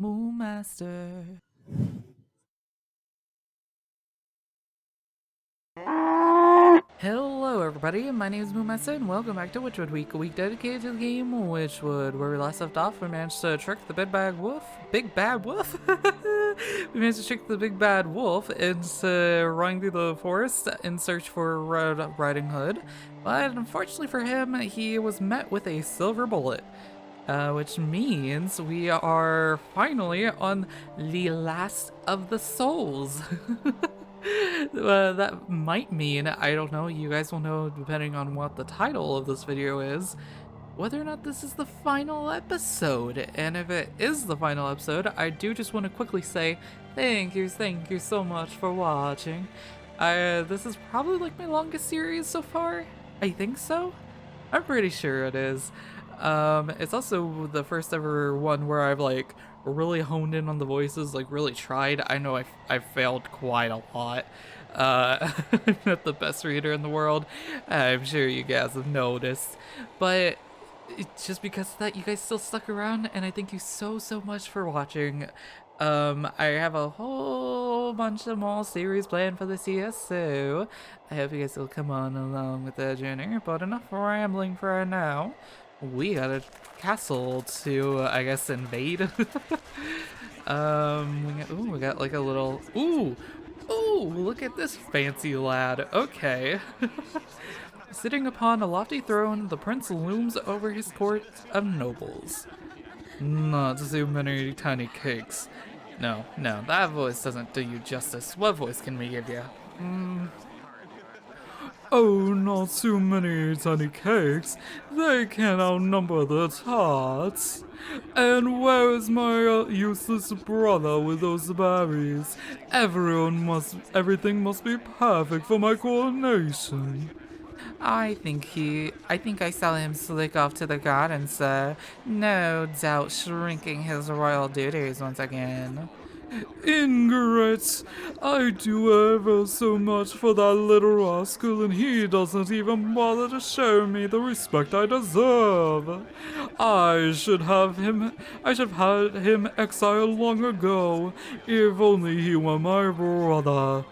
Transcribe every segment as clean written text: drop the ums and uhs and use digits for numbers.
Moon Master. Hello everybody, my name is Moon Master and welcome back to Wytchwood Week, a week dedicated to the game Wytchwood, where we last left off. We managed to trick the big bad wolf. We managed to trick the big bad wolf into running through the forest in search for Red Riding Hood, but unfortunately for him, he was met with a silver bullet. Which means we are finally on the last of the souls. That might mean, I don't know, you guys will know depending on what the title of this video is, whether or not this is the final episode. And if it is the final episode, I do just want to quickly say thank you so much for watching. This is probably like my longest series so far. I think so. I'm pretty sure it is. It's also the first ever one where I've like really honed in on the voices, like really tried. I know I've failed quite a lot. I'm not the best reader in the world. I'm sure you guys have noticed, but it's just because of that, you guys still stuck around, and I thank you so much for watching. I have a whole bunch of more series planned for this year, so I hope you guys will come on along with the journey. But enough rambling for right now. We got a castle to, I guess, invade. We got like a little, ooh, look at this fancy lad. Okay. Sitting upon a lofty throne, the prince looms over his court of nobles. Not too many tiny cakes. No, that voice doesn't do you justice. What voice can we give you? Oh, not too many tiny cakes. They can outnumber the tarts. And where is my useless brother with those berries? Everything must be perfect for my coronation. I think I saw him slink off to the garden, sir. No doubt shrinking his royal duties once again. Ingrate! I do ever so much for that little rascal, and he doesn't even bother to show me the respect I deserve. I should have had him exiled long ago, if only he were my brother.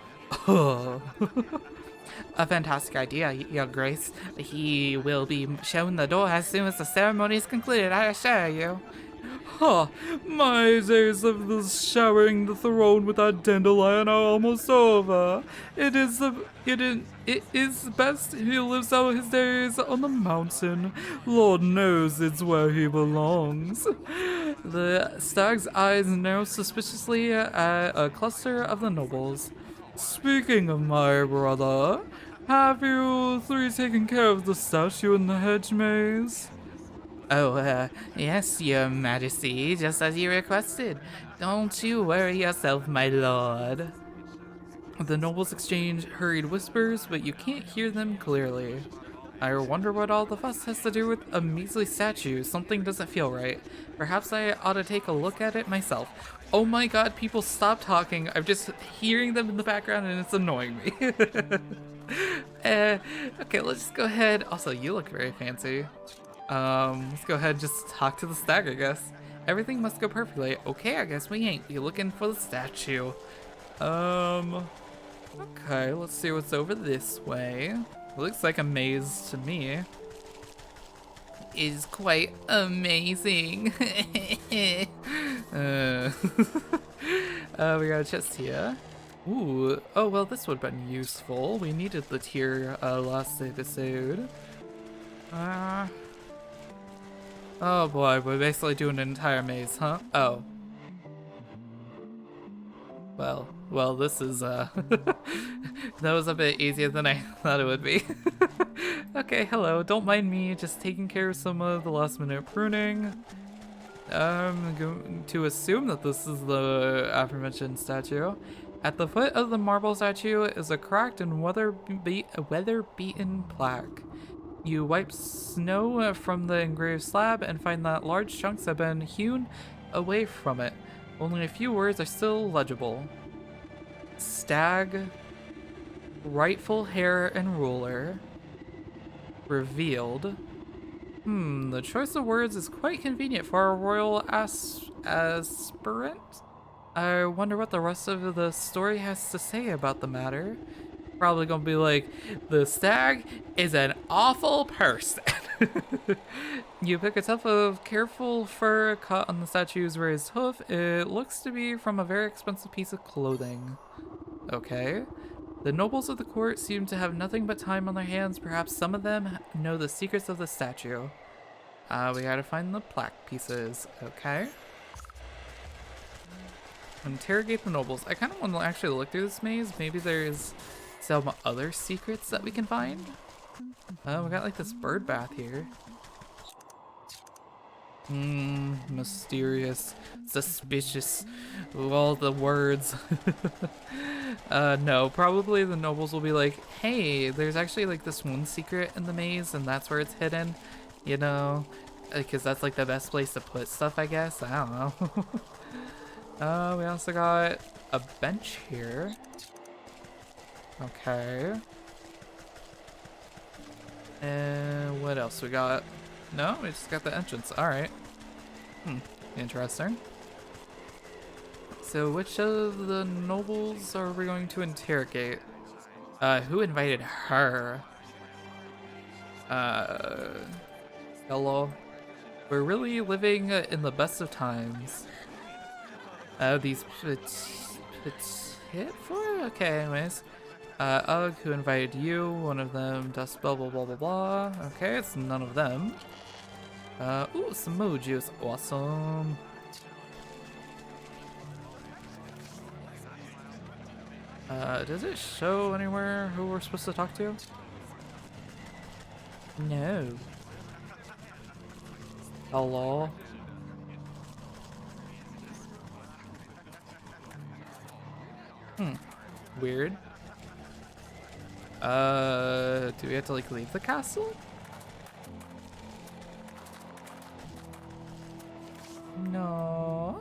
A fantastic idea, Your Grace. He will be shown the door as soon as the ceremony is concluded, I assure you. Huh, my days of this sharing the throne with that dandelion are almost over. It is best he lives out his days on the mountain. Lord knows it's where he belongs. The stag's eyes narrow suspiciously at a cluster of the nobles. Speaking of my brother, have you three taken care of the statue in the hedge maze? Oh, yes, Your Majesty, just as you requested. Don't you worry yourself, my lord. The nobles exchange hurried whispers, but you can't hear them clearly. I wonder what all the fuss has to do with a measly statue. Something doesn't feel right. Perhaps I ought to take a look at it myself. Oh my god, people stop talking. I'm just hearing them in the background and it's annoying me. Okay, let's just go ahead. Also, you look very fancy. Let's go ahead and just talk to the stag, I guess. Everything must go perfectly. Okay, I guess we ain't be looking for the statue. Okay, let's see what's over this way. It looks like a maze to me. Is quite amazing. We got a chest here. Ooh, oh well, this would have been useful. We needed the tier last episode. Oh boy, we're basically doing an entire maze, huh? Oh. Well, this is, that was a bit easier than I thought it would be. Okay, hello, don't mind me just taking care of some of the last minute pruning. I'm going to assume that this is the aforementioned statue. At the foot of the marble statue is a cracked and weather-beaten plaque. You wipe snow from the engraved slab and find that large chunks have been hewn away from it. Only a few words are still legible. Stag, rightful heir and ruler, revealed. The choice of words is quite convenient for a royal aspirant. I wonder what the rest of the story has to say about the matter. Probably gonna be like, the stag is an awful person. You pick a tuft of careful fur cut on the statue's raised hoof. It looks to be from a very expensive piece of clothing. Okay. The nobles of the court seem to have nothing but time on their hands. Perhaps some of them know the secrets of the statue. We gotta find the plaque pieces. Okay. Interrogate the nobles. I kind of want to actually look through this maze. Maybe there's some other secrets that we can find. We got like this bird bath here. Mysterious, suspicious, all the words. No, probably the nobles will be like, hey, there's actually like this one secret in the maze and that's where it's hidden, you know, because that's like the best place to put stuff, I guess. I don't know. We also got a bench here. Okay. And what else we got? No, we just got the entrance. Alright. Interesting. So which of the nobles are we going to interrogate? Who invited her? Hello? We're really living in the best of times. These petite for? Okay, anyways. Ugh, who invited you? One of them, dust blah blah blah blah blah. Okay, it's none of them. Ooh, some moo juice. Awesome. Does it show anywhere who we're supposed to talk to? No. Hello? Weird. Do we have to like leave the castle? No.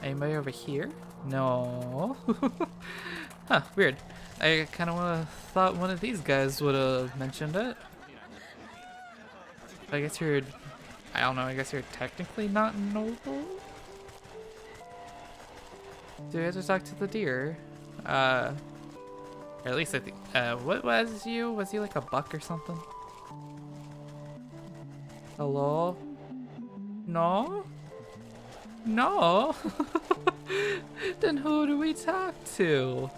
Anybody over here? No. Huh, weird. I kind of thought one of these guys would have mentioned it. I guess you're, I don't know, I guess you're technically not noble? Do we have to talk to the deer? Or at least I think, what was you? Was he like a buck or something? Hello? No? No? Then who do we talk to?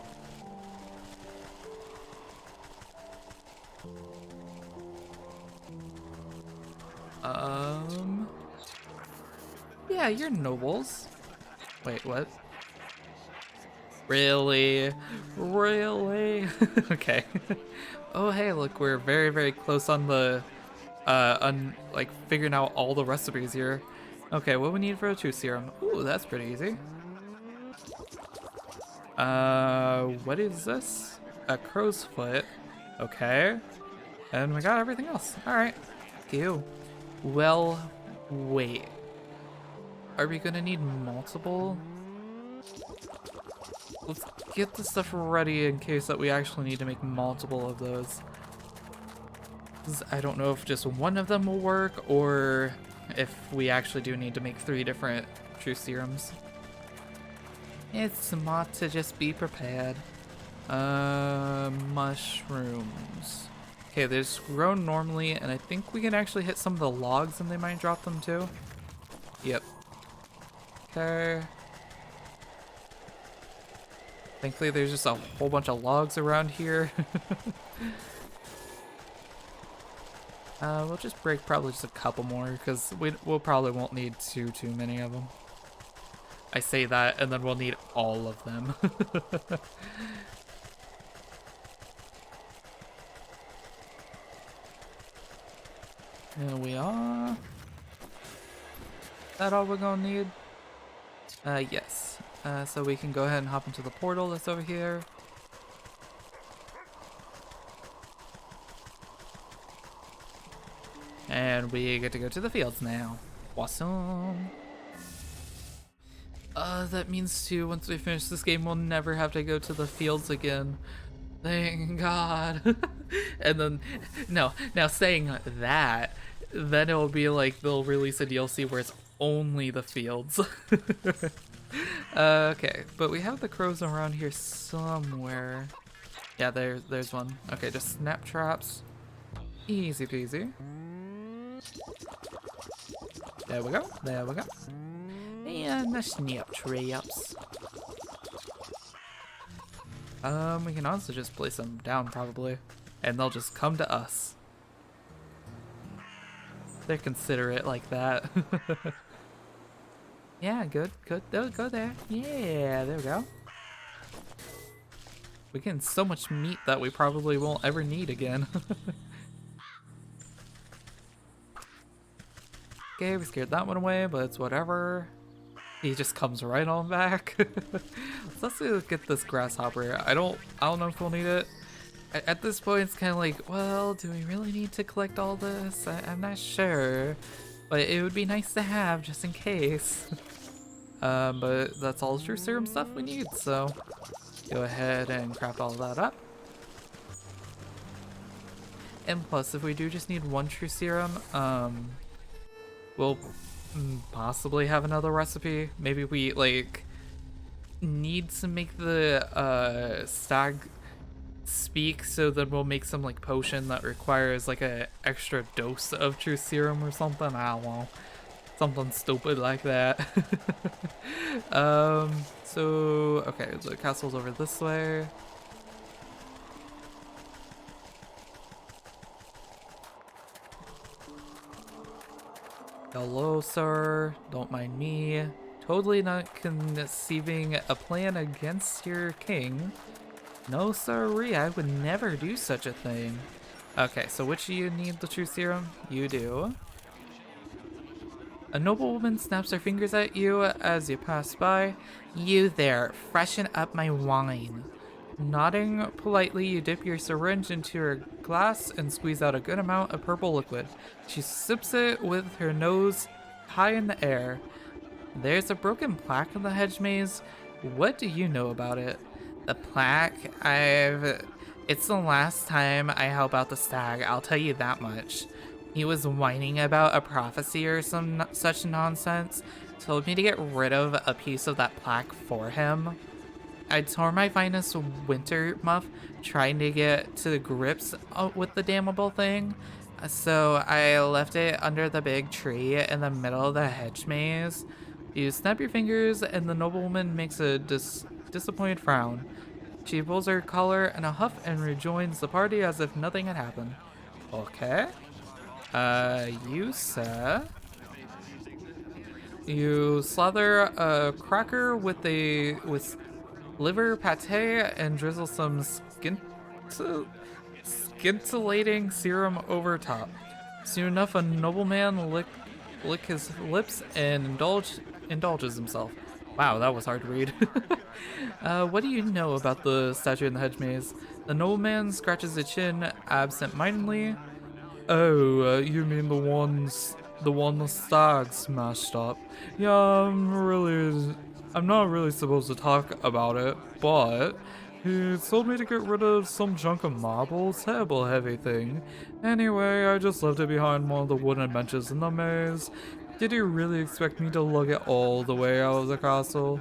Yeah, you're nobles. Wait, what? Really? Really? Okay. Oh, hey, look, we're very, very close on the, like, figuring out all the recipes here. Okay, what we need for a truth serum? Ooh, that's pretty easy. What is this? A crow's foot. Okay. And we got everything else. Alright. Ew. Well, wait. Are we gonna need multiple? Let's get the stuff ready in case that we actually need to make multiple of those. 'Cause I don't know if just one of them will work or if we actually do need to make 3 different truth serums. It's smart to just be prepared. Mushrooms. Okay, they're just grown normally, and I think we can actually hit some of the logs and they might drop them too. Yep. Okay. Thankfully, there's just a whole bunch of logs around here. We'll just break probably just a couple more because we'll probably won't need too many of them. I say that, and then we'll need all of them. Here we are. Is that all we're gonna need? Yes. So we can go ahead and hop into the portal that's over here. And we get to go to the fields now. Awesome. That means too, once we finish this game, we'll never have to go to the fields again. Thank God. And then, no, now saying that, Then it'll be like they'll release a DLC where it's only the fields. Okay, but we have the crows around here somewhere. Yeah, there's one. Okay, just snap traps. Easy peasy. There we go. There we go. And the snap traps. We can also just place them down probably, and they'll just come to us. They're considerate like that. Yeah, good. They'll go there. Yeah, there we go. We're getting so much meat that we probably won't ever need again. Okay, we scared that one away, but it's whatever. He just comes right on back. So let's get this grasshopper. I don't know if we'll need it. At this point, it's kind of like, well, do we really need to collect all this? I'm not sure, but it would be nice to have just in case. But that's all the true serum stuff we need, so go ahead and craft all that up. And plus, if we do just need one true serum, we'll possibly have another recipe. Maybe we like need to make the stag speak, so then we'll make some like potion that requires like a extra dose of true serum or something. I don't know, something stupid like that. So okay, the castle's over this way. Hello, sir. Don't mind me. Totally not conceiving a plan against your king. No, sirree, I would never do such a thing. Okay, so which do you need the true serum? You do. A noblewoman snaps her fingers at you as you pass by. You there, freshen up my wine. Nodding politely, you dip your syringe into her glass and squeeze out a good amount of purple liquid. She sips it with her nose high in the air. There's a broken plaque in the hedge maze. What do you know about it? The plaque? It's the last time I help out the stag, I'll tell you that much. He was whining about a prophecy or some such nonsense. Told me to get rid of a piece of that plaque for him. I tore my finest winter muff trying to get to grips with the damnable thing. So I left it under the big tree in the middle of the hedge maze. You snap your fingers and the noblewoman makes a disappointed frown. She pulls her collar in a huff and rejoins the party as if nothing had happened. Okay. You sir. You slather a cracker with liver pate and drizzle some scintillating serum over top. Soon enough, a nobleman lick his lips and indulges himself. Wow, that was hard to read. What do you know about the statue in the hedge maze? The nobleman scratches his chin absent-mindedly. Oh, you mean the one the stag smashed up? Yeah, I'm not really supposed to talk about it, but he told me to get rid of some junk of marbles, terrible heavy thing. Anyway, I just left it behind one of the wooden benches in the maze. Did you really expect me to lug it all the way out of the castle?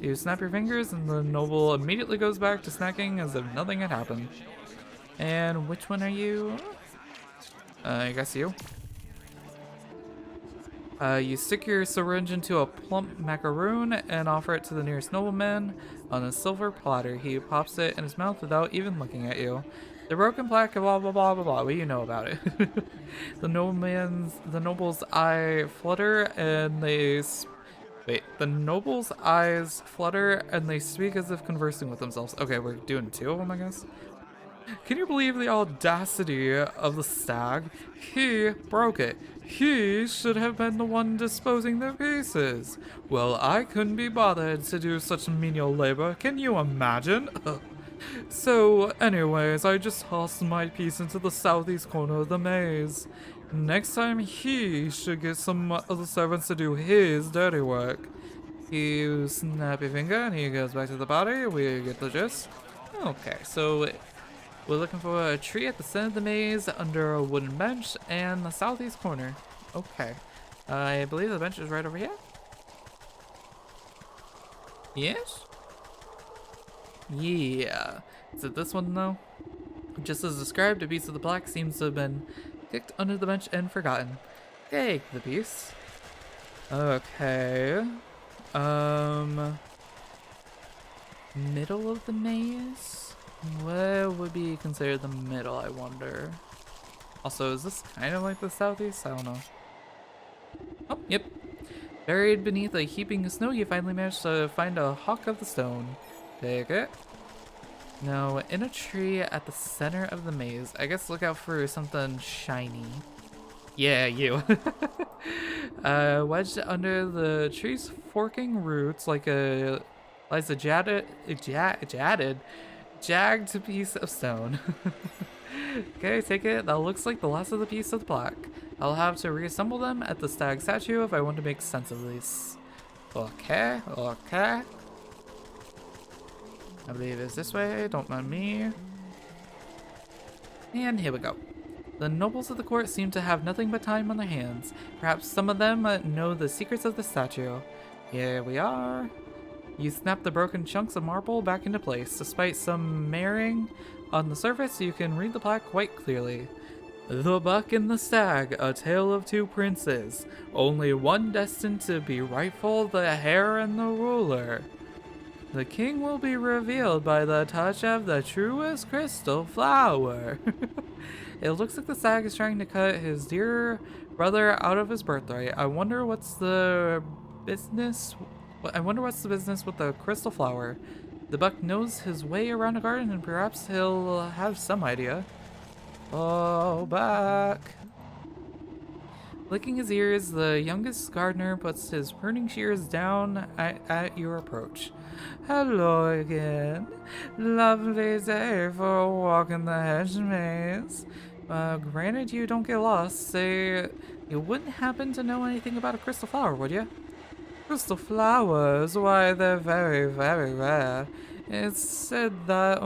You snap your fingers and the noble immediately goes back to snacking as if nothing had happened. And which one are you? I guess you. You stick your syringe into a plump macaroon and offer it to the nearest nobleman on a silver platter. He pops it in his mouth without even looking at you. The broken plaque, blah blah blah blah blah. What do you know about it? The noble's eye flutter and they the noble's eyes flutter and they speak as if conversing with themselves. Okay, we're doing two of them, I guess. Can you believe the audacity of the stag? He broke it. He should have been the one disposing the pieces. Well, I couldn't be bothered to do such menial labor. Can you imagine? So, anyways, I just tossed my piece into the southeast corner of the maze. Next time, he should get some of the servants to do his dirty work. You snap your finger and he goes back to the body. We get the gist. Okay, so We're looking for a tree at the center of the maze under a wooden bench and the southeast corner. Okay. I believe the bench is right over here. Yes? Yeah. Is it this one though? Just as described, a piece of the plaque seems to have been kicked under the bench and forgotten. Take the piece. Okay. Middle of the maze? What would be considered the middle, I wonder? Also, is this kind of like the southeast? I don't know. Oh, yep. Buried beneath a heaping of snow, you finally managed to find a hawk of the stone. Take it. Now, in a tree at the center of the maze, I guess look out for something shiny. Yeah, you. Wedged under the tree's forking roots lies a jagged piece of stone. Okay, take it. That looks like the last of the piece of the plaque. I'll have to reassemble them at the stag statue if I want to make sense of this. Okay, okay. I believe it's this way, don't mind me. And here we go. The nobles of the court seem to have nothing but time on their hands. Perhaps some of them know the secrets of the statue. Here we are. You snap the broken chunks of marble back into place. Despite some marring on the surface, you can read the plaque quite clearly. The Buck and the Stag, a tale of two princes. Only one destined to be rightful, the heir and the ruler. The king will be revealed by the touch of the truest crystal flower. It looks like the stag is trying to cut his dear brother out of his birthright. I wonder what's the business with the crystal flower. The buck knows his way around a garden and perhaps he'll have some idea. Oh, back. Licking his ears, the youngest gardener puts his pruning shears down at your approach. Hello again. Lovely day for a walk in the hedge maze. Granted you don't get lost, say you wouldn't happen to know anything about a crystal flower, would you? Crystal flowers, why they're very, very rare. It's said that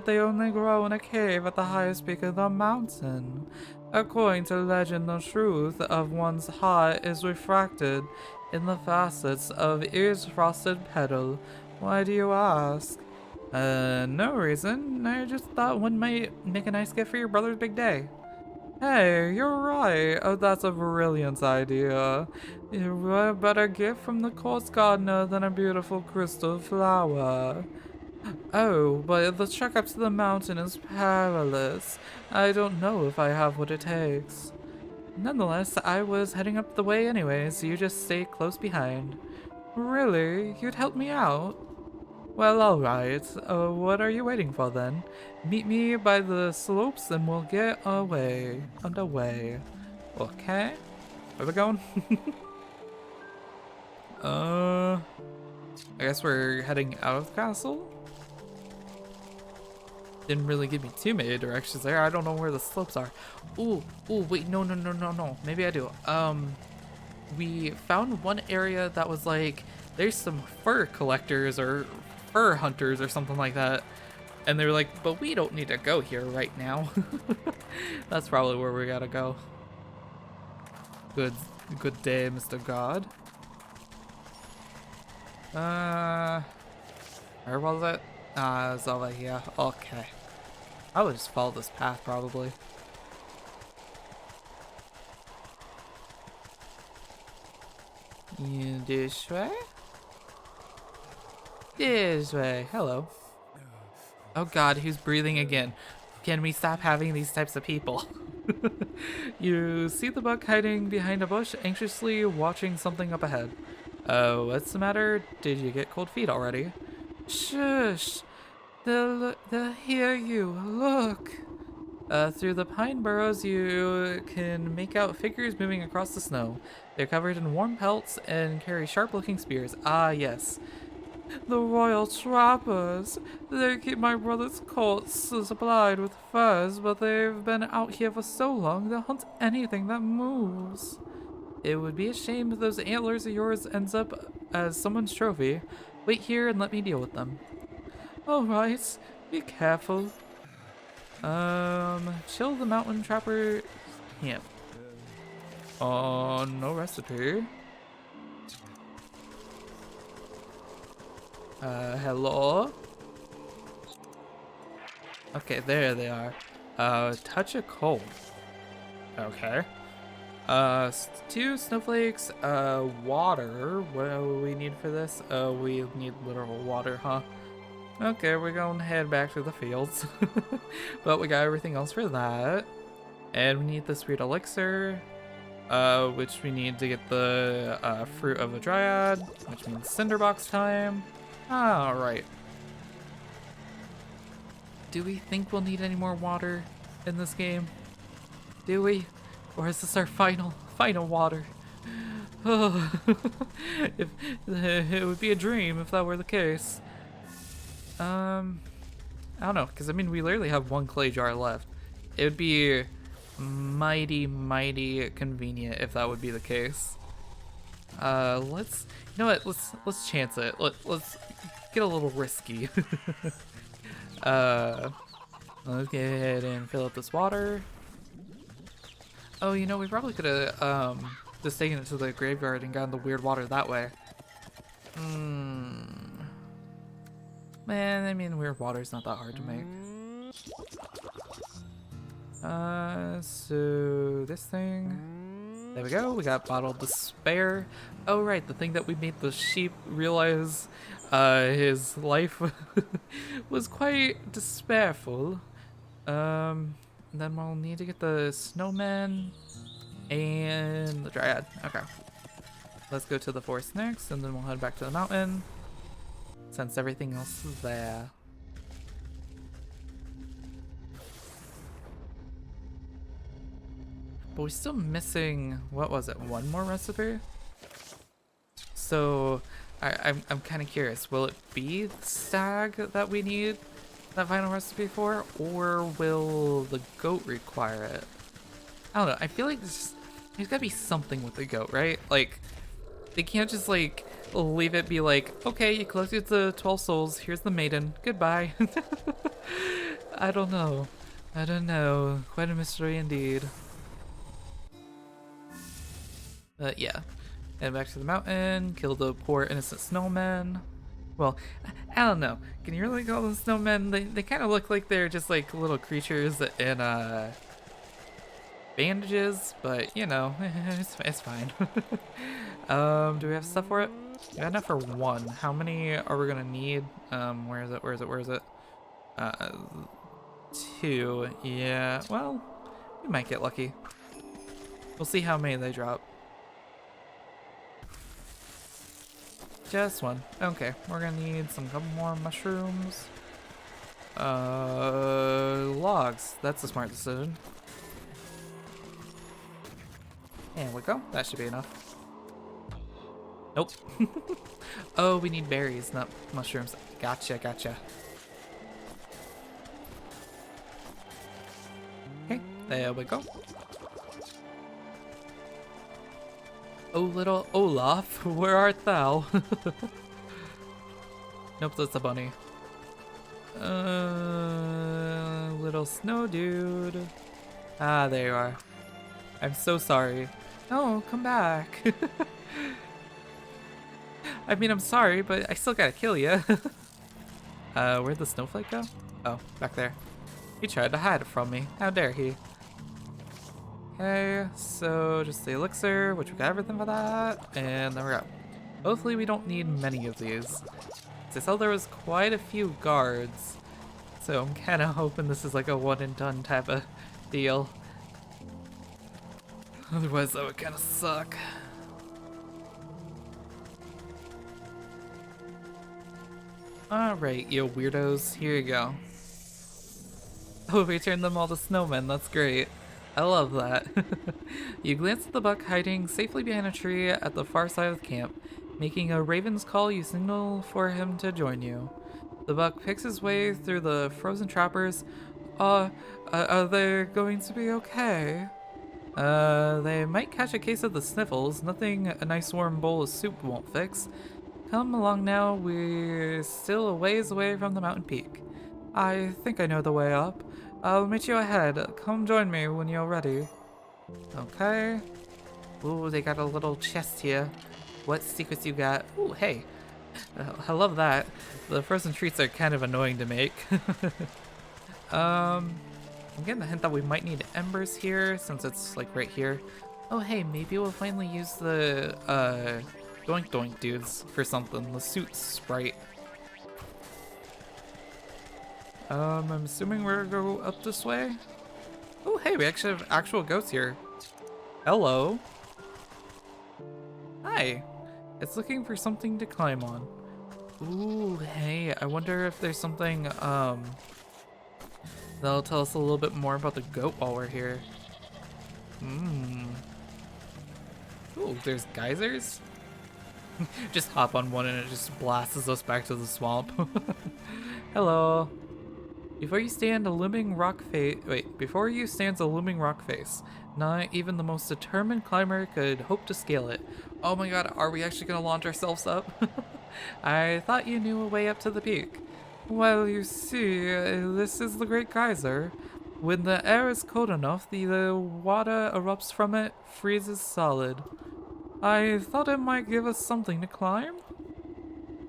they only grow in a cave at the highest peak of the mountain. According to legend, the truth of one's heart is refracted in the facets of each frosted petal. Why do you ask? No reason. I just thought one might make a nice gift for your brother's big day. Hey, you're right. Oh, that's a brilliant idea. What better gift from the court's gardener than a beautiful crystal flower? Oh, but the trek up to the mountain is perilous. I don't know if I have what it takes. Nonetheless, I was heading up the way anyway, so you just stay close behind. Really? You'd help me out? Well, alright. What are you waiting for then? Meet me by the slopes and we'll get underway. Okay. Where we going? I guess we're heading out of the castle? Didn't really give me too many directions there. I don't know where the slopes are. Ooh, wait, no. Maybe I do. We found one area that was like, there's some fur collectors or fur hunters or something like that. And they were like, but we don't need to go here right now. That's probably where we gotta go. Good day, Mr. God. Where was it? It's over here. Okay. I would just follow this path probably. This way? This way. Hello. Oh god, who's breathing again? Can we stop having these types of people? You see the buck hiding behind a bush, anxiously watching something up ahead. Oh, what's the matter? Did you get cold feet already? Shush! They'll hear you. Look! Through the pine burrows, you can make out figures moving across the snow. They're covered in warm pelts and carry sharp-looking spears. Ah, yes. The royal trappers. They keep my brother's court supplied with furs, but they've been out here for so long they'll hunt anything that moves. It would be a shame if those antlers of yours ends up as someone's trophy. Wait here and let me deal with them. Alright, be careful. Chill the mountain trapper camp. Oh, no recipe. Hello? Okay, there they are. Touch of cold. Okay. 2 snowflakes, water. What do we need for this? We need literal water, huh? Okay, we're gonna head back to the fields. But we got everything else for that. And we need this weird elixir, which we need to get the fruit of a dryad, which means cinderbox time. Alright. Do we think we'll need any more water in this game? Do we? Or is this our final water? Oh, if it would be a dream if that were the case. I don't know, because I mean we literally have 1 clay jar left. It would be mighty convenient if that would be the case. Let's, you know what? Let's chance it. Let's get a little risky. Let's go ahead and fill up this water. Oh, you know, we probably could have just taken it to the graveyard and gotten the weird water that way. Man, I mean, weird water's not that hard to make. So this thing. There we go. We got bottled despair. Oh, right, the thing that we made the sheep realize his life was quite despairful. And then we'll need to get the snowman and the dryad. Okay. Let's go to the forest next, and then we'll head back to the mountain, since everything else is there. But we're still missing, what was it, 1 more recipe? So I'm kind of curious, will it be the stag that we need that final recipe for, or will the goat require it? I don't know, I feel like there's gotta be something with the goat, right? Like, they can't just like leave it be like, okay, you collected the 12 souls, here's the maiden, goodbye. I don't know, quite a mystery indeed. But yeah, head back to the mountain, kill the poor innocent snowman. Well, I don't know. Can you really call them snowmen? They kind of look like they're just like little creatures in bandages, but you know, it's fine. Do we have stuff for it? We got enough for 1. How many are we gonna need? Where is it? 2. Yeah, well, we might get lucky. We'll see how many they drop. Just 1. Okay, we're gonna need couple more mushrooms. Logs. That's a smart decision. There we go. That should be enough. Nope. Oh, we need berries, not mushrooms. Gotcha. Okay, there we go. Oh, little Olaf, where art thou? Nope, that's a bunny. Little snow dude. Ah, there you are. I'm so sorry. No, come back. I mean, I'm sorry, but I still gotta kill you. Where'd the snowflake go? Oh, back there. He tried to hide it from me. How dare he? Okay, so just the elixir, which we got everything for that, and there we go. Hopefully we don't need many of these. I saw there was quite a few guards, so I'm kind of hoping this is like a one and done type of deal. Otherwise that would kind of suck. Alright, you weirdos, here you go. Oh, we turned them all to snowmen, that's great. I love that. You glance at the buck hiding safely behind a tree at the far side of the camp. Making a raven's call, you signal for him to join you. The buck picks his way through the frozen trappers. Are they going to be okay? They might catch a case of the sniffles. Nothing a nice warm bowl of soup won't fix. Come along now, we're still a ways away from the mountain peak. I think I know the way up. I'll meet you ahead. Come join me when you're ready. Okay. Ooh, they got a little chest here. What secrets you got? Ooh, hey. I love that. The frozen treats are kind of annoying to make. I'm getting the hint that we might need embers here since it's like right here. Oh hey, maybe we'll finally use the doink doink dudes for something. The suit sprite. I'm assuming we're gonna go up this way. Oh hey, we actually have actual goats here. Hello. Hi. It's looking for something to climb on. Ooh, hey, I wonder if there's something that'll tell us a little bit more about the goat while we're here. Ooh, there's geysers? Just hop on one and it just blasts us back to the swamp. Hello. Before you stands a looming rock face. Not even the most determined climber could hope to scale it. Oh my god, are we actually gonna launch ourselves up? I thought you knew a way up to the peak. Well, you see, this is the Great Geyser. When the air is cold enough, the water erupts from it, freezes solid. I thought it might give us something to climb.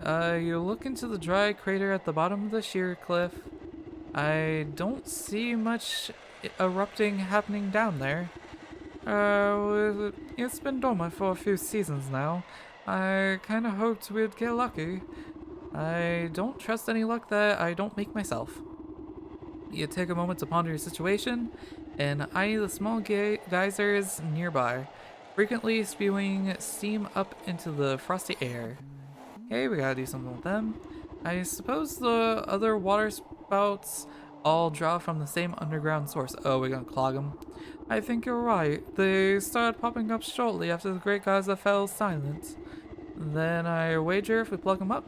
You look into the dry crater at the bottom of the sheer cliff. I don't see much erupting happening down there. It's been dormant for a few seasons now. I kinda hoped we'd get lucky. I don't trust any luck that I don't make myself. You take a moment to ponder your situation and eye the small geysers nearby, frequently spewing steam up into the frosty air. Okay, we gotta do something with them. I suppose the other water spouts all draw from the same underground source. Oh, we're gonna clog them. I think you're right. They started popping up shortly after the Great Geyser fell silent. Then I wager if we plug them up,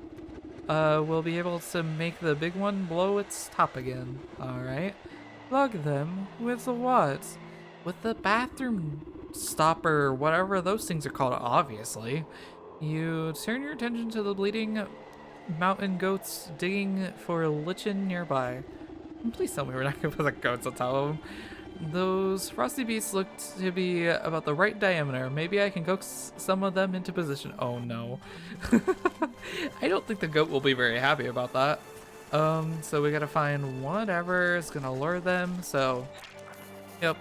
we'll be able to make the big one blow its top again. Alright. Plug them with what? With the bathroom stopper, whatever those things are called, obviously. You turn your attention to the bleeding mountain goats digging for lichen nearby. Please tell me we're not gonna put the goats on top of them. Those frosty beasts look to be about the right diameter. Maybe I can coax some of them into position. Oh no. I don't think the goat will be very happy about that. So we gotta find whatever is gonna lure them. So, yep.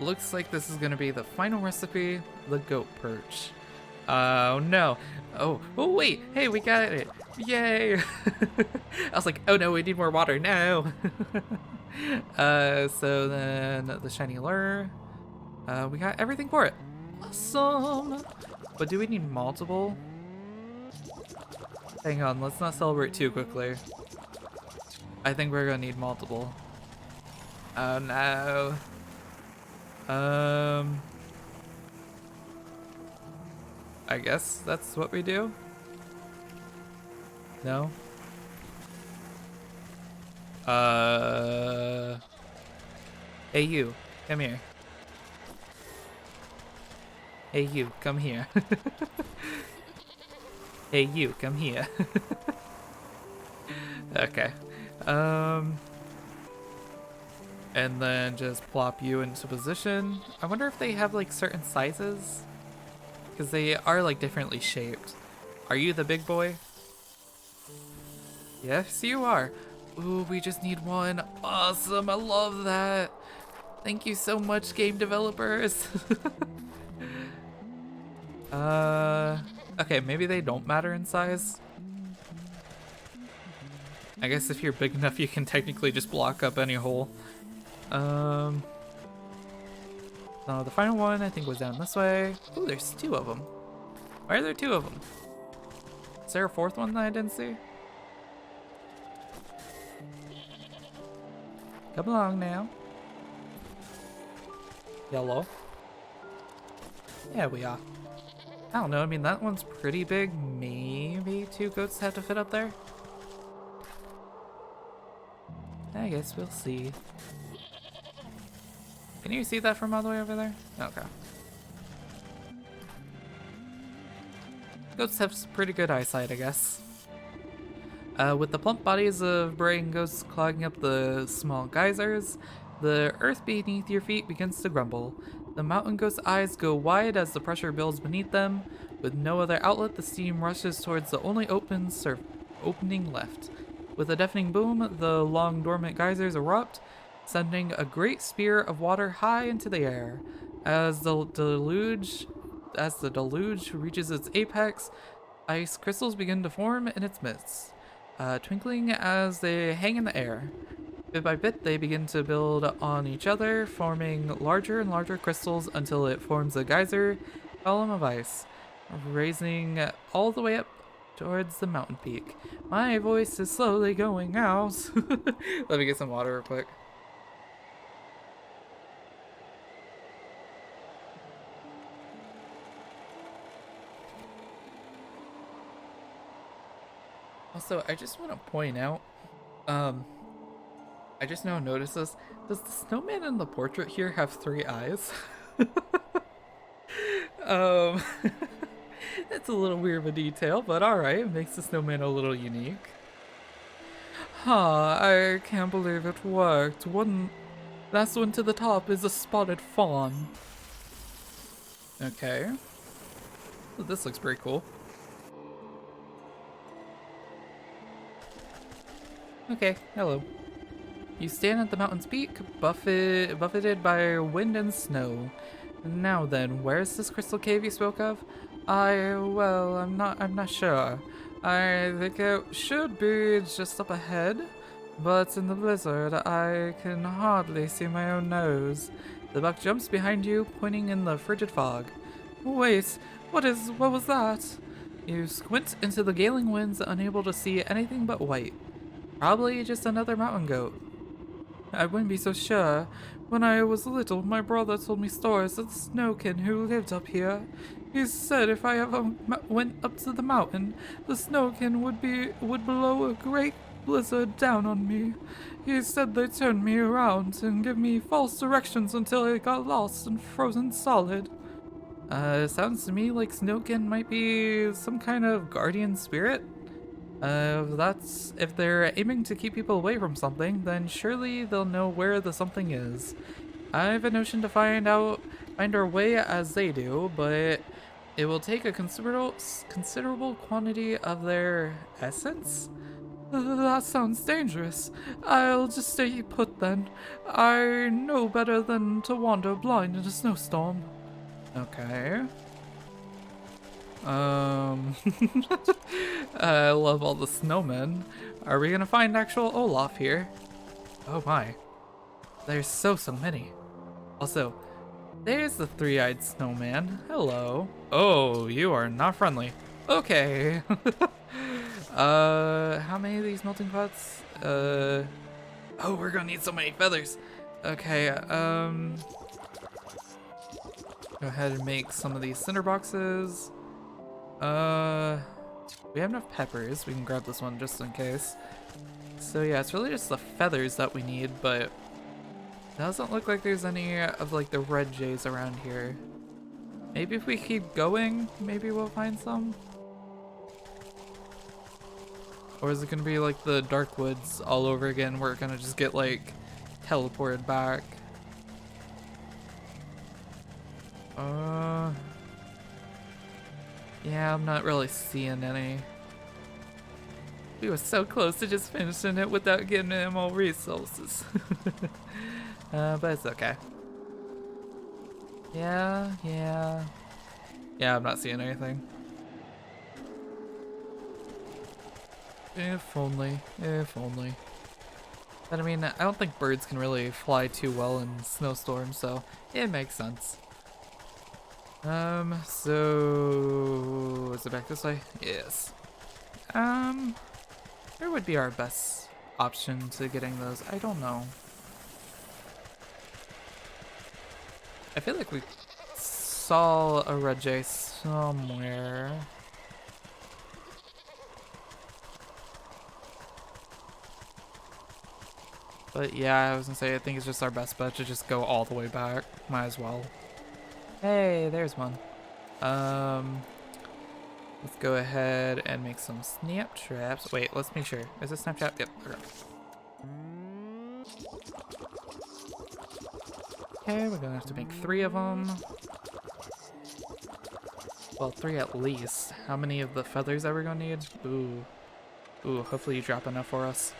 Looks like this is gonna be the final recipe, the goat perch. Oh no. Oh wait, hey, we got it. Yay. I was like, oh no, we need more water. No. So then the shiny lure. We got everything for it. Awesome. But do we need multiple? Hang on, let's not celebrate too quickly. I think we're gonna need multiple. Oh no. I guess that's what we do? No? Hey you, come here. Hey you, come here. Hey you, come here. Okay. And then just plop you into position. I wonder if they have like certain sizes? Because they are like differently shaped. Are you the big boy? Yes, you are. Ooh, we just need one. Awesome, I love that. Thank you so much, game developers. Okay, maybe they don't matter in size. I guess if you're big enough, you can technically just block up any hole. So the final one, I think, was down this way. Ooh, there's two of them. Why are there two of them? Is there a fourth one that I didn't see? Come along now. Yellow. Yeah, we are. I don't know, I mean, that one's pretty big. Maybe two goats have to fit up there? I guess we'll see. Can you see that from all the way over there? Okay. Goats have pretty good eyesight, I guess. With the plump bodies of braying ghosts clogging up the small geysers, the earth beneath your feet begins to grumble. The mountain ghost's eyes go wide as the pressure builds beneath them. With no other outlet, the steam rushes towards the only opening left. With a deafening boom, the long dormant geysers erupt, sending a great spear of water high into the air. As the deluge reaches its apex, ice crystals begin to form in its midst, twinkling as they hang in the air. Bit by bit, they begin to build on each other, forming larger and larger crystals until it forms a geyser column of ice, raising all the way up towards the mountain peak. My voice is slowly going out. Let me get some water real quick. Also, I just want to point out, I just now noticed this. Does the snowman in the portrait here have 3 eyes? um, It's a little weird of a detail, but alright, it makes the snowman a little unique. Huh, I can't believe it worked. One last one to the top is a spotted fawn. Okay. Well, this looks pretty cool. Okay, hello. You stand at the mountain's peak, buffeted by wind and snow. Now then, where's this crystal cave you spoke of? Well, I'm not sure. I think it should be just up ahead, but in the blizzard, I can hardly see my own nose. The buck jumps behind you, pointing in the frigid fog. Wait, what was that? You squint into the galing winds, unable to see anything but white. Probably just another mountain goat. I wouldn't be so sure. When I was little, my brother told me stories of the snowkin who lived up here. He said if I ever went up to the mountain, the snowkin would blow a great blizzard down on me. He said they'd turn me around and give me false directions until I got lost and frozen solid. It sounds to me like snowkin might be some kind of guardian spirit. If they're aiming to keep people away from something, then surely they'll know where the something is. I have a notion to find our way as they do, but it will take a considerable quantity of their essence. That sounds dangerous. I'll just stay put then. I know better than to wander blind in a snowstorm. Okay. I love all the snowmen. Are we gonna find actual Olaf here? Oh my. There's so many. Also, there's the 3-eyed snowman. Hello. Oh, you are not friendly. Okay. How many of these melting pots? Oh, we're gonna need so many feathers. Okay, go ahead and make some of these cinder boxes. We have enough peppers. We can grab this one just in case. So yeah, it's really just the feathers that we need, but it doesn't look like there's any of like the red jays around here. Maybe if we keep going, maybe we'll find some? Or is it gonna be like the dark woods all over again? We're gonna just get like teleported back. Yeah, I'm not really seeing any. We were so close to just finishing it without getting any more resources. But it's okay. Yeah, I'm not seeing anything. If only. But I mean, I don't think birds can really fly too well in snowstorms, so it makes sense. So is it back this way? Yes. Where would be our best option to getting those? I don't know. I feel like we saw a red jay somewhere. But yeah, I was gonna say, I think it's just our best bet to just go all the way back. Might as well. Hey, there's one. Let's go ahead and make some snap traps. Wait, let's make sure. Is this snap trap? Yep. Okay, we're gonna have to make 3 of them. Well, 3 at least. How many of the feathers are we gonna need? Ooh. Ooh, hopefully you drop enough for us.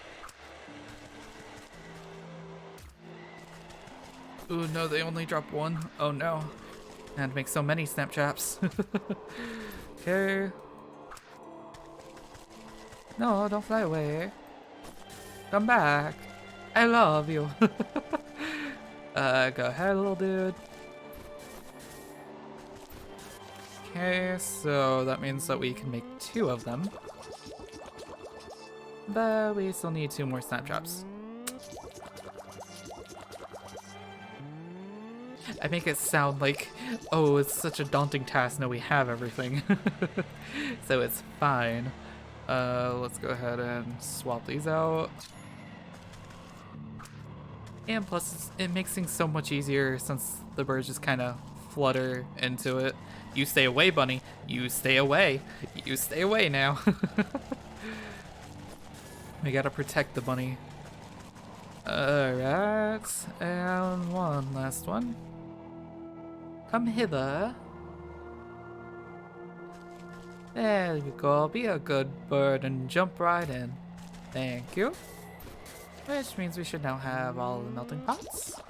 Ooh, no, they only drop 1. Oh no. I had to make so many snap traps. Okay. No, don't fly away. Come back. I love you. Go ahead, little dude. Okay, so that means that we can make 2 of them. But we still need 2 more snap traps. I make it sound like, oh, it's such a daunting task. No, we have everything. So it's fine. Let's go ahead and swap these out. And plus, it makes things so much easier since the birds just kind of flutter into it. You stay away, bunny. You stay away. You stay away now. We gotta protect the bunny. Alright, and one last one. Come hither. There you go. Be a good bird and jump right in. Thank you. Which means we should now have all the melting pots.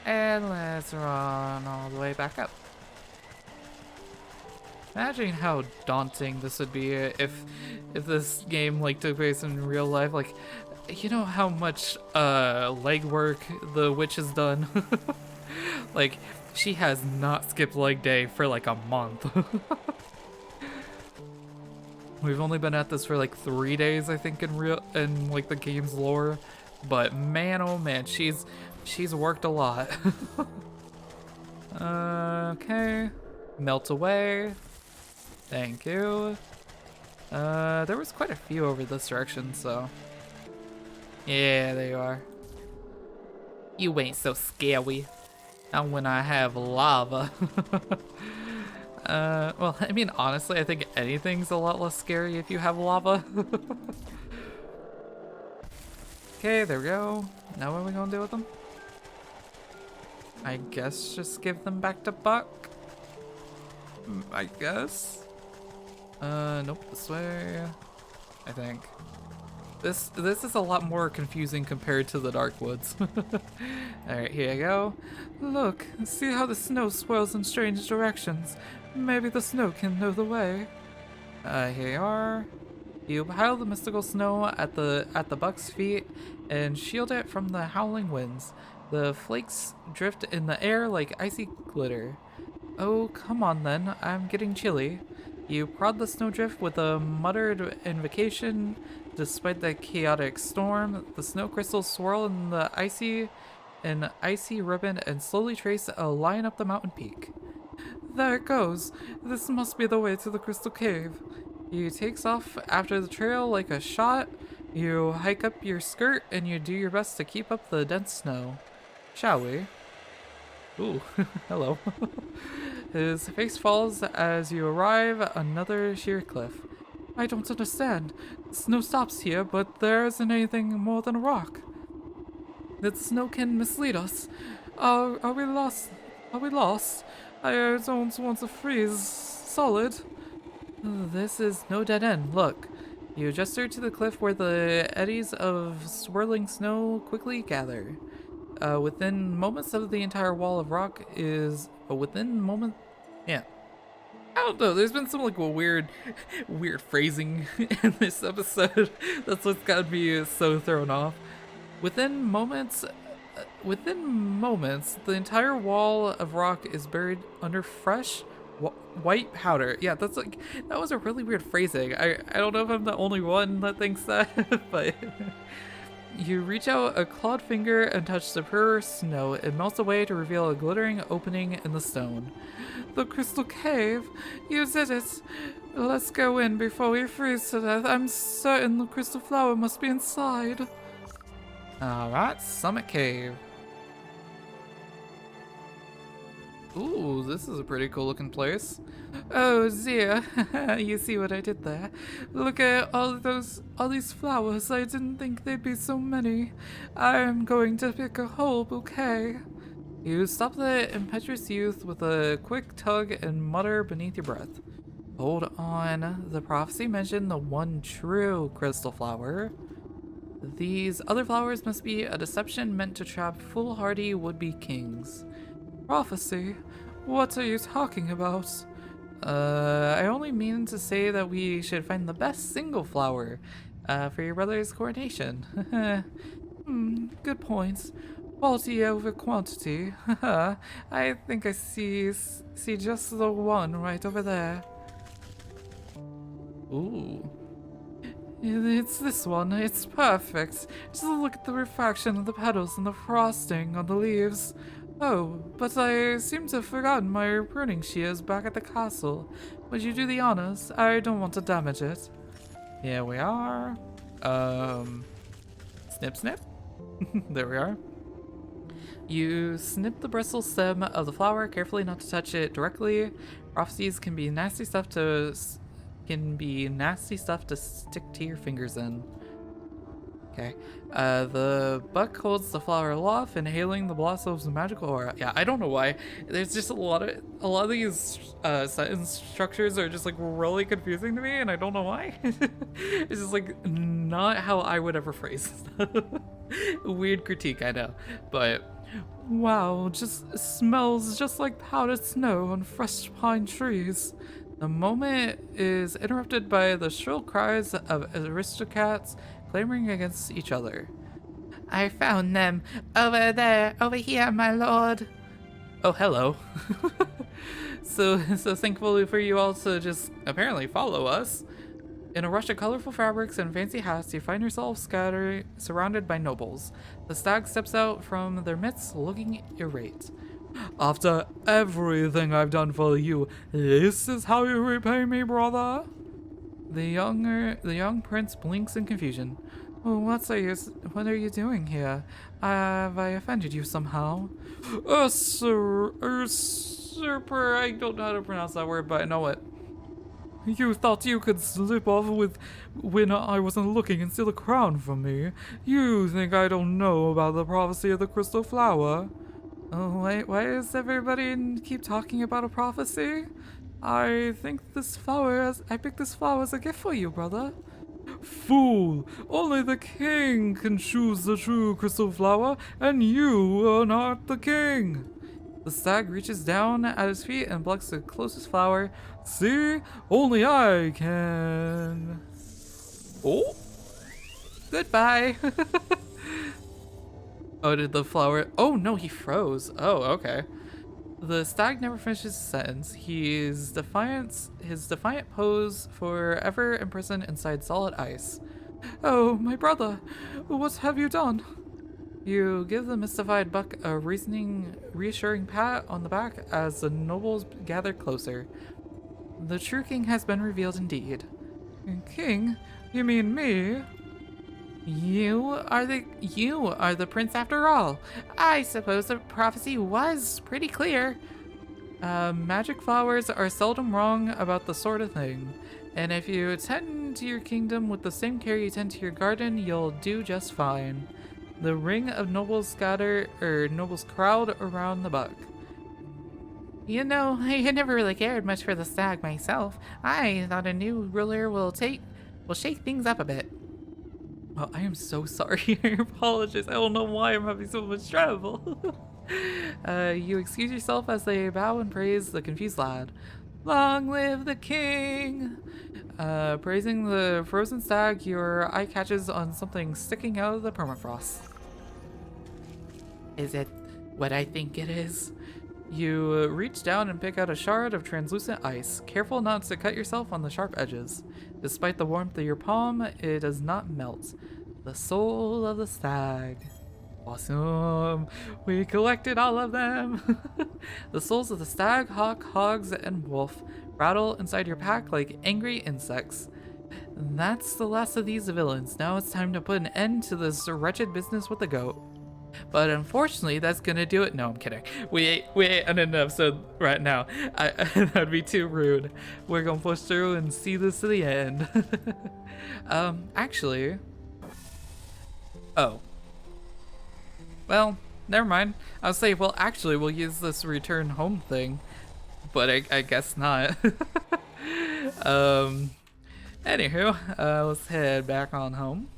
And let's run all the way back up. Imagine how daunting this would be if this game like took place in real life. Like, you know how much legwork the witch has done? Like, she has not skipped leg day for like a month. We've only been at this for like 3 days, I think, in like the game's lore. But man, oh man, she's worked a lot. Okay, melt away. Thank you. There was quite a few over this direction, so yeah, there you are. You ain't so scary. Not when I have lava. Well, I mean, honestly, I think anything's a lot less scary if you have lava. Okay, there we go. Now what are we gonna do with them? I guess just give them back to Buck. I guess. Nope, this way. I think. This is a lot more confusing compared to the Dark Woods. Alright, here you go. Look, see how the snow swirls in strange directions. Maybe the snow can know the way. Here you are. You pile the mystical snow at the buck's feet and shield it from the howling winds. The flakes drift in the air like icy glitter. Oh, come on then, I'm getting chilly. You prod the snowdrift with a muttered invocation. Despite the chaotic storm, the snow crystals swirl in the icy ribbon and slowly trace a line up the mountain peak. There it goes. This must be the way to the crystal cave. You takes off after the trail like a shot. You hike up your skirt and you do your best to keep up the dense snow. Shall we? Ooh, hello. His face falls as you arrive another sheer cliff. I don't understand. The snow stops here, but there isn't anything more than a rock. The snow can mislead us. Are we lost? Are we lost? I don't want to freeze solid. This is no dead end. Look. You gesture to the cliff where the eddies of swirling snow quickly gather. Within moments of the entire wall of rock is... Yeah. I don't know, there's been some like weird phrasing in this episode. That's what's got me so thrown off. Within moments, the entire wall of rock is buried under fresh white powder. Yeah, that was a really weird phrasing. I don't know if I'm the only one that thinks that, but you reach out a clawed finger and touch the pure snow. It melts away to reveal a glittering opening in the stone. The crystal cave! You did it! Let's go in before we freeze to death. I'm certain the crystal flower must be inside. Alright, Summit Cave. Ooh, this is a pretty cool looking place. Oh dear, you see what I did there? Look at all these flowers. I didn't think there'd be so many. I'm going to pick a whole bouquet. You stop the impetuous youth with a quick tug and mutter beneath your breath. Hold on, the prophecy mentioned the one true crystal flower. These other flowers must be a deception meant to trap foolhardy would-be kings. Prophecy? What are you talking about? I only mean to say that we should find the best single flower, for your brother's coronation. Good points. Quality over quantity. I think I see just the one right over there. Ooh. It's this one. It's perfect. Just look at the refraction of the petals and the frosting on the leaves. Oh, but I seem to have forgotten my pruning shears back at the castle. Would you do the honors? I don't want to damage it. Here we are. Snip snip. There we are. You snip the bristle stem of the flower, carefully not to touch it directly. Prophecies can be nasty stuff to stick to your fingers in. Okay. The buck holds the flower aloft, inhaling the blossoms of magical aura. Yeah, I don't know why. There's just a lot of these sentence structures are just like really confusing to me, and I don't know why. It's just like not how I would ever phrase stuff. Weird critique, I know, but wow, just smells just like powdered snow on fresh pine trees. The moment is interrupted by the shrill cries of aristocrats clamoring against each other. I found them over there, over here, my lord. Oh, hello. So thankful for you all to just apparently follow us. In a rush of colorful fabrics and fancy hats, you find yourself surrounded by nobles. The stag steps out from their midst, looking irate. After everything I've done for you, this is how you repay me, brother? The young prince blinks in confusion. Oh, what are you doing here? Have I offended you somehow? Usurper, I don't know how to pronounce that word, but I know it. You thought you could slip off when I wasn't looking and steal a crown from me? You think I don't know about the prophecy of the crystal flower? Oh, wait, why does everybody keep talking about a prophecy? I picked this flower as a gift for you, brother. Fool! Only the king can choose the true crystal flower, and you are not the king. The stag reaches down at his feet and plucks the closest flower. See? Only I can. Oh? Goodbye. Oh, did the flower... Oh, no, he froze. Oh, okay. The stag never finishes his sentence. His defiant pose forever imprisoned inside solid ice. Oh, my brother, what have you done? You give the mystified buck a reassuring pat on the back as the nobles gather closer. The true king has been revealed indeed. King? You mean me? You are the prince after all. I suppose the prophecy was pretty clear. Magic flowers are seldom wrong about the sort of thing. And if you tend to your kingdom with the same care you tend to your garden, you'll do just fine. The ring of nobles crowd around the buck. You know, I had never really cared much for the stag myself. I thought a new ruler will shake things up a bit. Well, I am so sorry. I apologize. I don't know why I'm having so much trouble. You excuse yourself as they bow and praise the confused lad. Long live the king! Praising the frozen stag, your eye catches on something sticking out of the permafrost. Is it what I think it is? You reach down and pick out a shard of translucent ice, careful not to cut yourself on the sharp edges. Despite the warmth of your palm, it does not melt. The soul of the stag. Awesome! We collected all of them! The souls of the stag, hawk, hogs, and wolf rattle inside your pack like angry insects. That's the last of these villains. Now it's time to put an end to this wretched business with the goat. But unfortunately, that's gonna do it. No, I'm kidding. We ain't ending an episode right now. That'd be too rude. We're gonna push through and see this to the end. Actually, oh, well, never mind. I'll say, well, actually, we'll use this return home thing, but I guess not. Anywho, let's head back on home.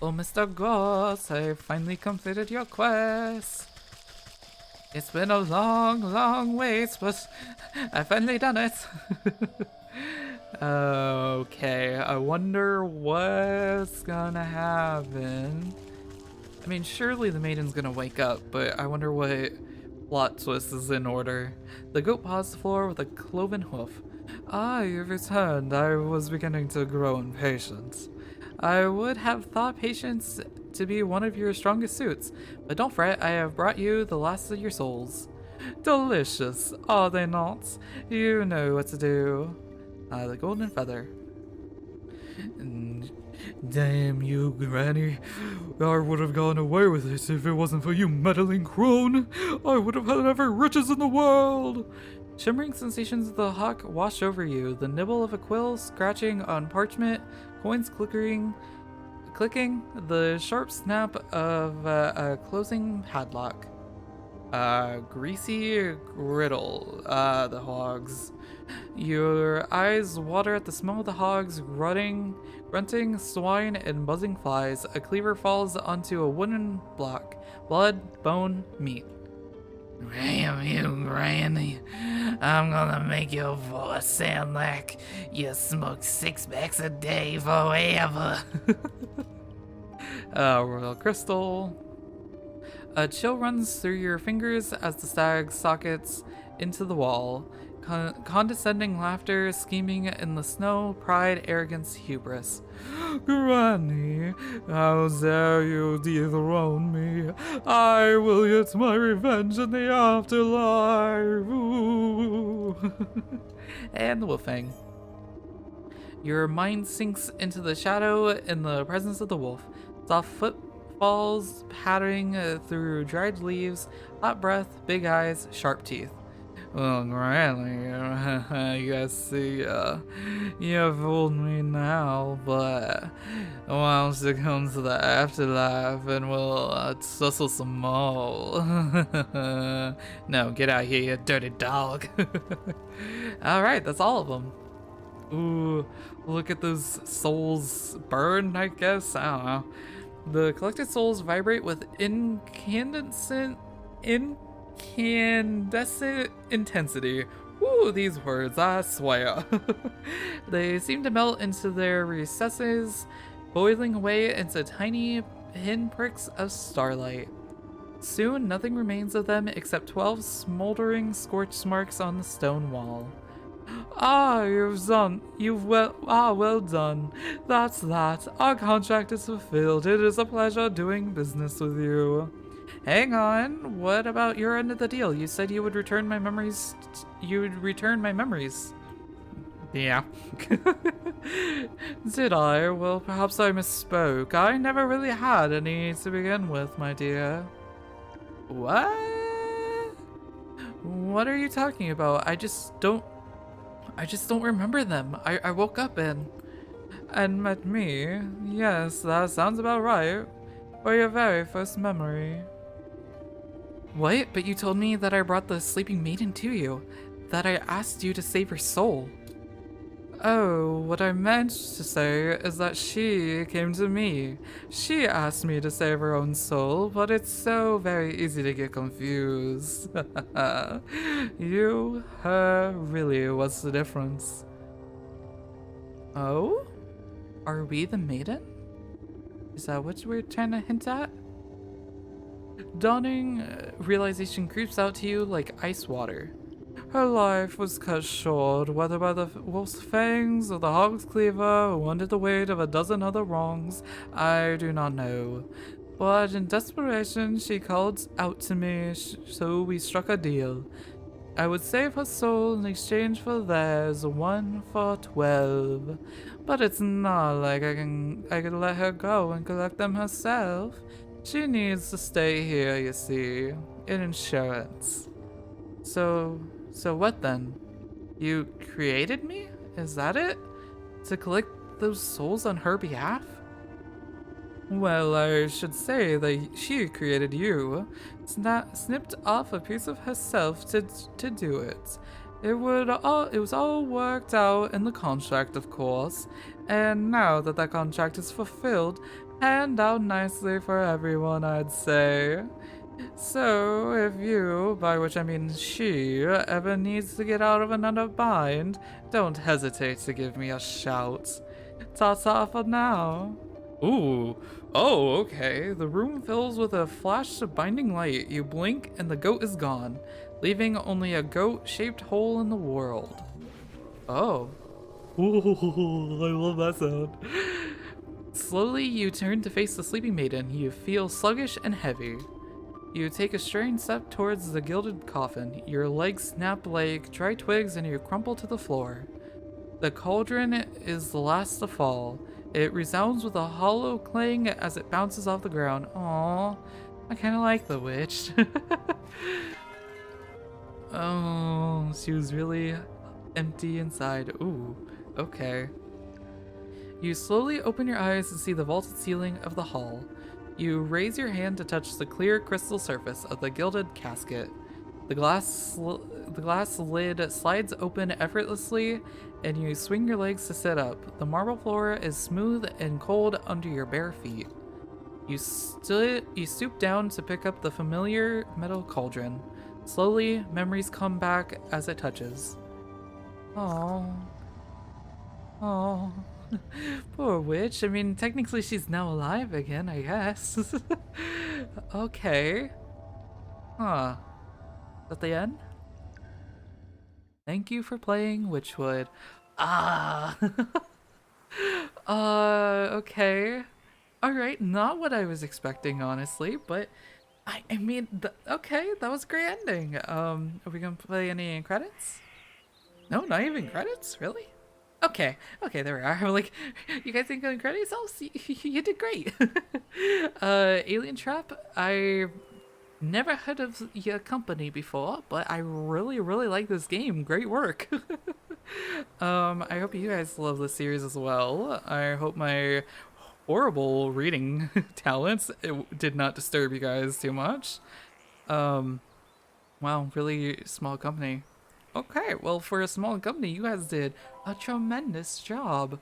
Oh, Mr. Goss, I finally completed your quest. It's been a long, long wait, but I finally done it. Okay, I wonder what's gonna happen. I mean, surely the maiden's gonna wake up, but I wonder what plot twist is in order. The goat paws the floor with a cloven hoof. Ah, you've returned. I was beginning to grow impatient. I would have thought patience to be one of your strongest suits, but don't fret, I have brought you the last of your souls. Delicious, are they not? You know what to do. The golden feather. Damn you, Granny. I would have gone away with it if it wasn't for you meddling crone. I would have had every riches in the world. Shimmering sensations of the hawk wash over you. The nibble of a quill scratching on parchment, coins clicking, the sharp snap of a closing padlock. Greasy griddle, the hogs. Your eyes water at the smell of the hogs, grunting swine, and buzzing flies. A cleaver falls onto a wooden block. Blood, bone, meat. Damn you, Granny. I'm gonna make your voice sound like you smoke 6 packs a day forever. Royal crystal. A chill runs through your fingers as the stag sockets into the wall. Condescending laughter scheming in the snow, pride, arrogance, hubris. Granny, how dare you dethrone me? I will get my revenge in the afterlife. Ooh. And the wolfang. Your mind sinks into the shadow in the presence of the wolf. Soft footfalls pattering through dried leaves, hot breath, big eyes, sharp teeth. Well, Granny, you guys see, you fooled me now, but once it comes to the afterlife, and we'll tussle some more. No, get out here, you dirty dog. Alright, that's all of them. Ooh, look at those souls burn, I guess? I don't know. The collected souls vibrate with incandescent intensity. Ooh, these words, I swear. They seem to melt into their recesses, boiling away into tiny pinpricks of starlight. Soon, nothing remains of them except 12 smoldering scorch marks on the stone wall. Ah, well done. That's that. Our contract is fulfilled. It is a pleasure doing business with you. Hang on, what about your end of the deal? You said you would return my memories. Yeah. Did I? Well, perhaps I misspoke. I never really had any to begin with, my dear. What? What are you talking about? I just don't remember them. I woke up and met me. Yes, that sounds about right. For your very first memory. What? But you told me that I brought the sleeping maiden to you. That I asked you to save her soul. Oh, what I meant to say is that she came to me. She asked me to save her own soul, but it's so very easy to get confused. You, her, really, what's the difference? Oh? Are we the maiden? Is that what we're trying to hint at? Dawning realization creeps out to you like ice water. Her life was cut short, whether by the wolf's fangs or the hog's cleaver, or under the weight of a dozen other wrongs, I do not know. But in desperation, she called out to me, so we struck a deal. I would save her soul in exchange for theirs, 1 for 12. But it's not like I could let her go and collect them herself. She needs to stay here, you see, in insurance. So what then? You created me? Is that it? To collect those souls on her behalf? Well, I should say that she created you, snipped off a piece of herself to do it. It was all worked out in the contract, of course, and now that contract is fulfilled, panned out nicely for everyone, I'd say. So, if you, by which I mean she, ever needs to get out of another bind, don't hesitate to give me a shout. Ta-ta for now. Ooh. Oh, okay. The room fills with a flash of binding light. You blink and the goat is gone, leaving only a goat-shaped hole in the world. Oh. Ooh, I love that sound. Slowly, you turn to face the sleeping maiden. You feel sluggish and heavy. You take a strained step towards the gilded coffin. Your legs snap like dry twigs and you crumple to the floor. The cauldron is the last to fall. It resounds with a hollow clang as it bounces off the ground. Aww, I kind of like the witch. Oh, she was really empty inside. Ooh, okay. You slowly open your eyes and see the vaulted ceiling of the hall. You raise your hand to touch the clear crystal surface of the gilded casket. The glass lid slides open effortlessly, and you swing your legs to sit up. The marble floor is smooth and cold under your bare feet. You stoop down to pick up the familiar metal cauldron. Slowly, memories come back as it touches. Oh, oh. Poor witch. I mean, technically she's now alive again, I guess. Okay. Huh. Is that the end? Thank you for playing Wytchwood. Ah. Okay. Alright, not what I was expecting, honestly, but I mean, okay, that was a great ending. Are we gonna play any credits? No, not even credits? Really? Okay, there we are. I'm like, you guys think on credits? Oh, see, you did great. Alien Trap, I never heard of your company before, but I really like this game. Great work. I hope you guys love this series as well. I hope my horrible reading talents did not disturb you guys too much. Wow, really small company. Okay, well, for a small company, you guys did a tremendous job.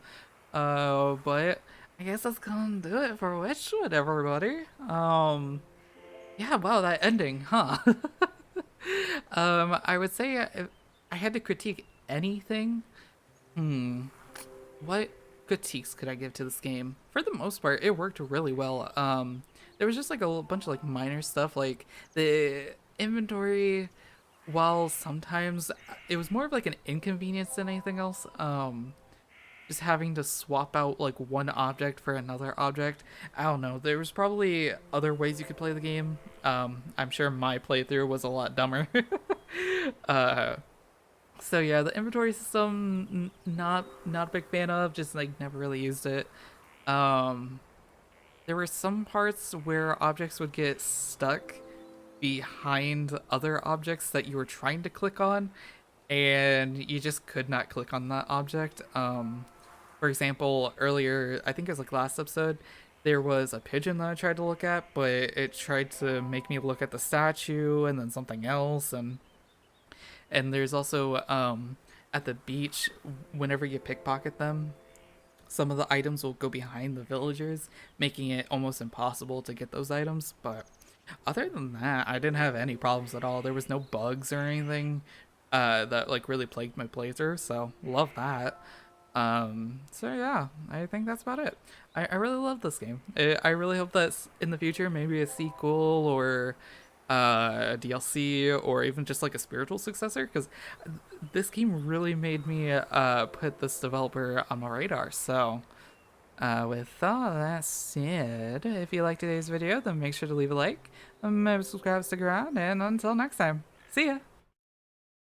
But I guess that's gonna do it for Wytchwood, everybody. Yeah, wow, that ending, huh? I would say if I had to critique anything, what critiques could I give to this game? For the most part, it worked really well. There was just like a bunch of like minor stuff, like the inventory. While sometimes it was more of like an inconvenience than anything else, just having to swap out like one object for another object. I don't know. There was probably other ways you could play the game. I'm sure my playthrough was a lot dumber. So yeah, the inventory system, not a big fan of. Just like never really used it. There were some parts where objects would get stuck behind other objects that you were trying to click on, and you just could not click on that object. For example, earlier, I think it was like last episode, there was a pigeon that I tried to look at, but it tried to make me look at the statue and then something else, and there's also at the beach, whenever you pickpocket them, some of the items will go behind the villagers, making it almost impossible to get those items. But other than that, I didn't have any problems at all. There was no bugs or anything that like really plagued my playthrough, so love that. So yeah, I think that's about it. I really love this game. I really hope that in the future, maybe a sequel or a DLC or even just like a spiritual successor, because this game really made me put this developer on my radar. So with all that said, if you liked today's video, then make sure to leave a like, maybe subscribe, stick around, and until next time, see ya!